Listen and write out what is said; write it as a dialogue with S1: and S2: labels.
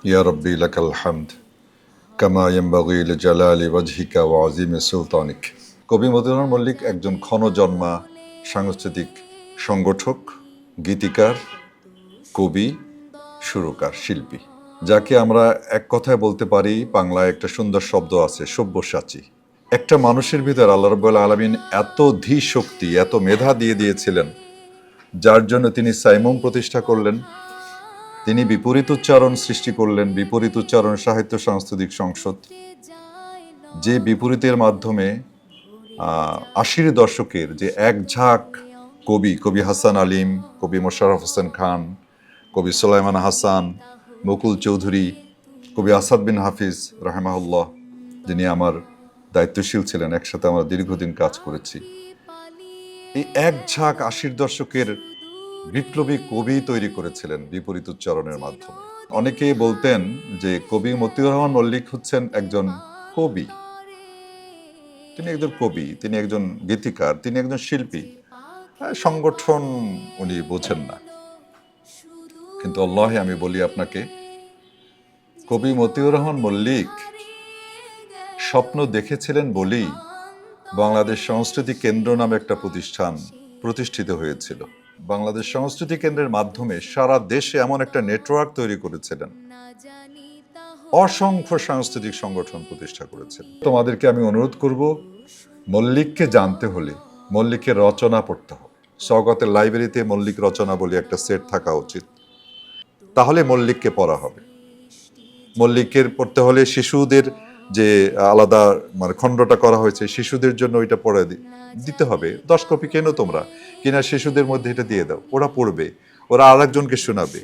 S1: ইয়া রব্বি লাকাল হামদ কামা ইয়ানবাগি লিজালালি ওয়াজহিকা ওয়া আযীমি সুলতানিক। কবি মতিউর রহমান মল্লিক একজন ক্ষণজন্মা সাংস্কৃতিক সংগঠক, গীতিকার, কবি, সুরকার, শিল্পী, যাকে আমরা এক কথায় বলতে পারি, বাংলায় একটা সুন্দর শব্দ আছে, সব্যসাচী। একটা মানুষের ভিতর আল্লাহ রাব্বুল আলামিন এত ধী শক্তি, এত মেধা দিয়ে দিয়েছিলেন, যার জন্য তিনি সাইমুম প্রতিষ্ঠা করলেন। তিনি বিপরীত উচ্চারণ সৃষ্টি করলেন, বিপরীত উচ্চারণ সাহিত্য সাংস্কৃতিক সংসদ, যে বিপরীতের মাধ্যমে ৮০ দশকের যে এক ঝাঁক কবি হাসান আলিম, কবি মোশাররফ হোসেন খান, কবি সুলাইমান হাসান, বকুল চৌধুরী, কবি আসাদ বিন হাফিজ রাহেমাহুল্লাহ, যিনি আমার দায়িত্বশীল ছিলেন, একসাথে আমরা দীর্ঘদিন কাজ করেছি। এই এক ঝাঁক ৮০ দশকের বিপ্লবী কবি তৈরি করেছিলেন বিপরীত উচ্চারণের মাধ্যমে। অনেকেই বলতেন যে কবি মতিউর রহমান মল্লিক হচ্ছেন একজন কবি, তিনি একজন কবি, তিনি একজন গীতিকার, তিনি একজন শিল্পী, সংগঠন উনি বোঝেন না। কিন্তু আল্লাহে আমি বলি আপনাকে, কবি মতিউর রহমান মল্লিক স্বপ্ন দেখেছিলেন বলেই বাংলাদেশ সংস্কৃতি কেন্দ্র নামে একটা প্রতিষ্ঠান প্রতিষ্ঠিত হয়েছিল। বাংলাদেশ সংস্কৃতি কেন্দ্রের মাধ্যমে সারা দেশে এমন একটা নেটওয়ার্ক তৈরি করেছিলেন, অসংখ্য সাংস্কৃতিক সংগঠন প্রতিষ্ঠা করেছেন। তোমাদেরকে আমি অনুরোধ করব, মল্লিককে জানতে হলে মল্লিকের রচনা পড়তে হবে। সওগাতের লাইব্রেরিতে মল্লিক রচনা বলে একটা সেট থাকা উচিত, তাহলে মল্লিককে পড়া হবে। মল্লিকের পড়তে হলে শিশুদের যে আলাদা খণ্ডটা করা হয়েছে, শিশুদের জন্য ওইটা পড়ে দিতে হবে। 10 কপি কেনো তোমরা, কিনা শিশুদের মধ্যে এটা দিয়ে দাও, ওরা পড়বে, ওরা আরেকজনকে শোনাবে।